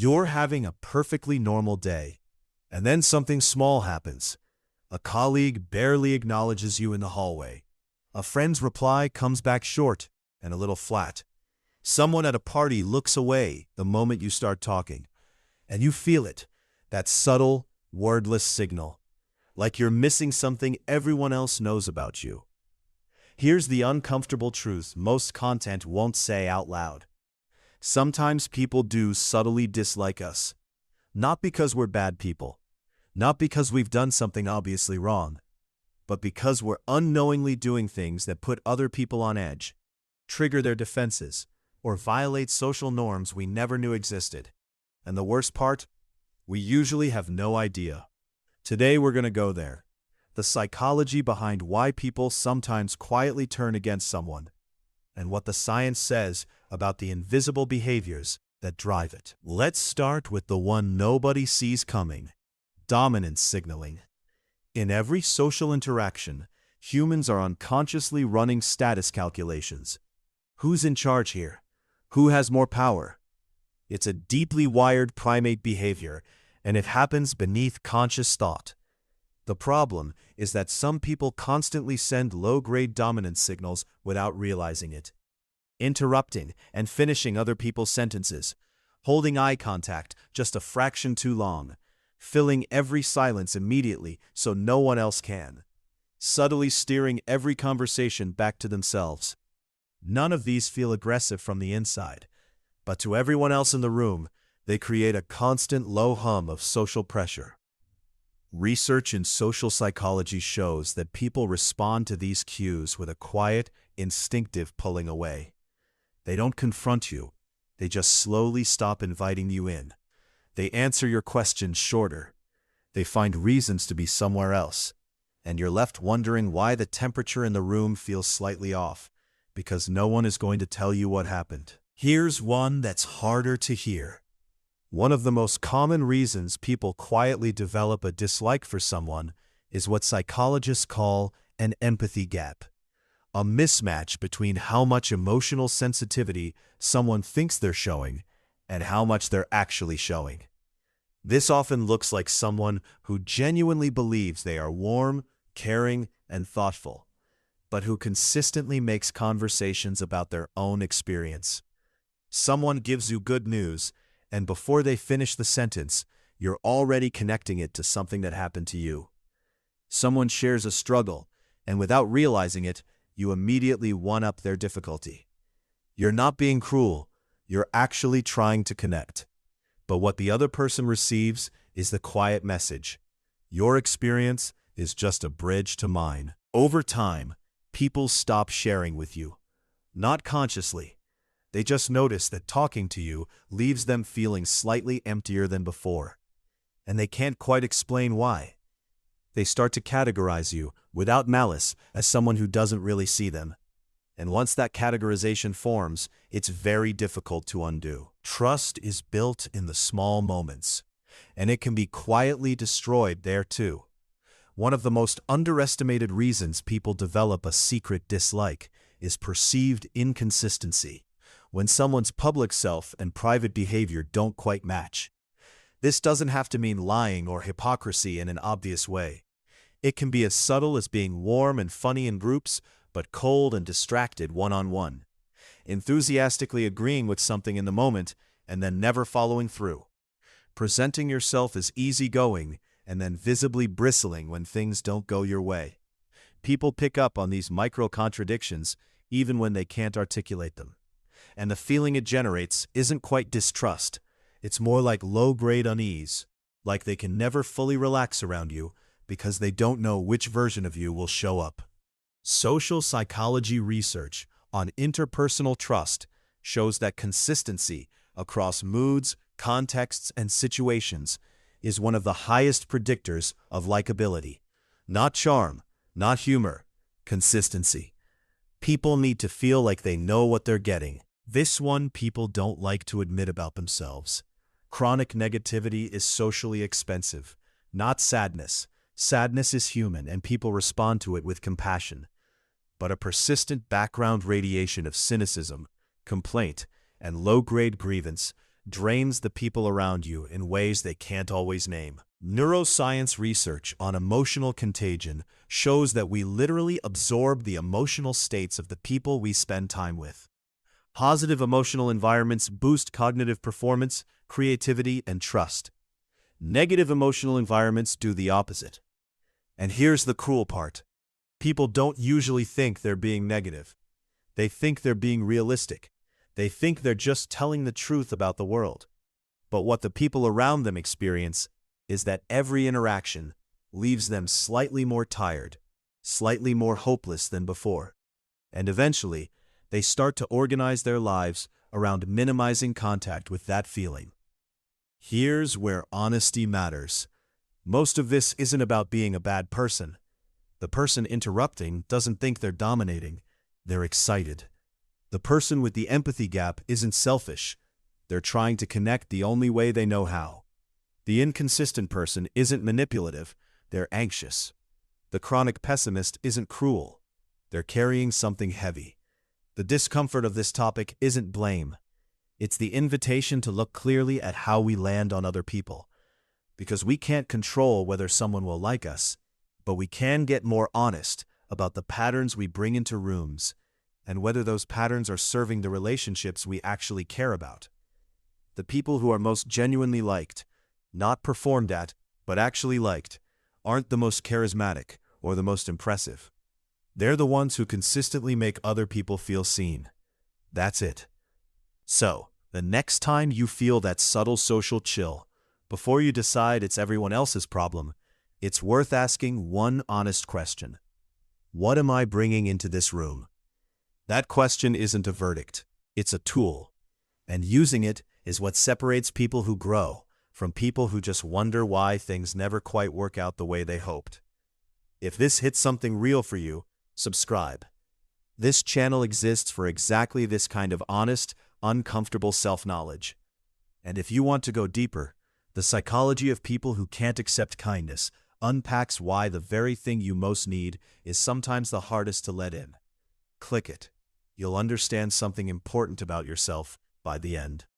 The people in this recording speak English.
You're having a perfectly normal day, and then something small happens. A colleague barely acknowledges you in the hallway. A friend's reply comes back short and a little flat. Someone at a party looks away the moment you start talking, and you feel it, that subtle, wordless signal, like you're missing something everyone else knows about you. Here's the uncomfortable truth most content won't say out loud. Sometimes people do subtly dislike us, not because we're bad people, not because we've done something obviously wrong, but because we're unknowingly doing things that put other people on edge, trigger their defenses, or violate social norms we never knew existed. And the worst part? We usually have no idea. Today we're going to go there. The psychology behind why people sometimes quietly turn against someone, and what the science says about the invisible behaviors that drive it. Let's start with the one nobody sees coming: dominance signaling. In every social interaction, humans are unconsciously running status calculations. Who's in charge here? Who has more power? It's a deeply wired primate behavior, and it happens beneath conscious thought. The problem is that some people constantly send low-grade dominance signals without realizing it. Interrupting and finishing other people's sentences, holding eye contact just a fraction too long, filling every silence immediately so no one else can, subtly steering every conversation back to themselves. None of these feel aggressive from the inside, but to everyone else in the room, they create a constant low hum of social pressure. Research in social psychology shows that people respond to these cues with a quiet, instinctive pulling away. They don't confront you, they just slowly stop inviting you in. They answer your questions shorter. They find reasons to be somewhere else, and you're left wondering why the temperature in the room feels slightly off, because no one is going to tell you what happened. Here's one that's harder to hear. One of the most common reasons people quietly develop a dislike for someone is what psychologists call an empathy gap, a mismatch between how much emotional sensitivity someone thinks they're showing and how much they're actually showing. This often looks like someone who genuinely believes they are warm, caring, and thoughtful, but who consistently makes conversations about their own experience. Someone gives you good news, and before they finish the sentence, you're already connecting it to something that happened to you. Someone shares a struggle, and without realizing it, you immediately one-up their difficulty. You're not being cruel, you're actually trying to connect. But what the other person receives is the quiet message: your experience is just a bridge to mine. Over time, people stop sharing with you. Not consciously. They just notice that talking to you leaves them feeling slightly emptier than before. And they can't quite explain why. They start to categorize you, without malice, as someone who doesn't really see them. And once that categorization forms, it's very difficult to undo. Trust is built in the small moments, and it can be quietly destroyed there too. One of the most underestimated reasons people develop a secret dislike is perceived inconsistency, when someone's public self and private behavior don't quite match. This doesn't have to mean lying or hypocrisy in an obvious way. It can be as subtle as being warm and funny in groups, but cold and distracted one-on-one. Enthusiastically agreeing with something in the moment and then never following through. Presenting yourself as easygoing and then visibly bristling when things don't go your way. People pick up on these micro-contradictions even when they can't articulate them. And the feeling it generates isn't quite distrust. It's more like low-grade unease, like they can never fully relax around you because they don't know which version of you will show up. Social psychology research on interpersonal trust shows that consistency across moods, contexts, and situations is one of the highest predictors of likability. Not charm, not humor, consistency. People need to feel like they know what they're getting. This one people don't like to admit about themselves. Chronic negativity is socially expensive, not sadness. Sadness is human and people respond to it with compassion. But a persistent background radiation of cynicism, complaint, and low-grade grievance drains the people around you in ways they can't always name. Neuroscience research on emotional contagion shows that we literally absorb the emotional states of the people we spend time with. Positive emotional environments boost cognitive performance, creativity, and trust. Negative emotional environments do the opposite. And here's the cruel part. People don't usually think they're being negative. They think they're being realistic. They think they're just telling the truth about the world. But what the people around them experience is that every interaction leaves them slightly more tired, slightly more hopeless than before. And eventually, they start to organize their lives around minimizing contact with that feeling. Here's where honesty matters. Most of this isn't about being a bad person. The person interrupting doesn't think they're dominating. They're excited. The person with the empathy gap isn't selfish. They're trying to connect the only way they know how. The inconsistent person isn't manipulative. They're anxious. The chronic pessimist isn't cruel. They're carrying something heavy. The discomfort of this topic isn't blame. It's the invitation to look clearly at how we land on other people. Because we can't control whether someone will like us, but we can get more honest about the patterns we bring into rooms and whether those patterns are serving the relationships we actually care about. The people who are most genuinely liked, not performed at, but actually liked, aren't the most charismatic or the most impressive. They're the ones who consistently make other people feel seen. That's it. So, the next time you feel that subtle social chill, before you decide it's everyone else's problem, it's worth asking one honest question. What am I bringing into this room? That question isn't a verdict. It's a tool. And using it is what separates people who grow from people who just wonder why things never quite work out the way they hoped. If this hits something real for you, subscribe. This channel exists for exactly this kind of honest, uncomfortable self-knowledge. And if you want to go deeper, the psychology of people who can't accept kindness unpacks why the very thing you most need is sometimes the hardest to let in. Click it. You'll understand something important about yourself by the end.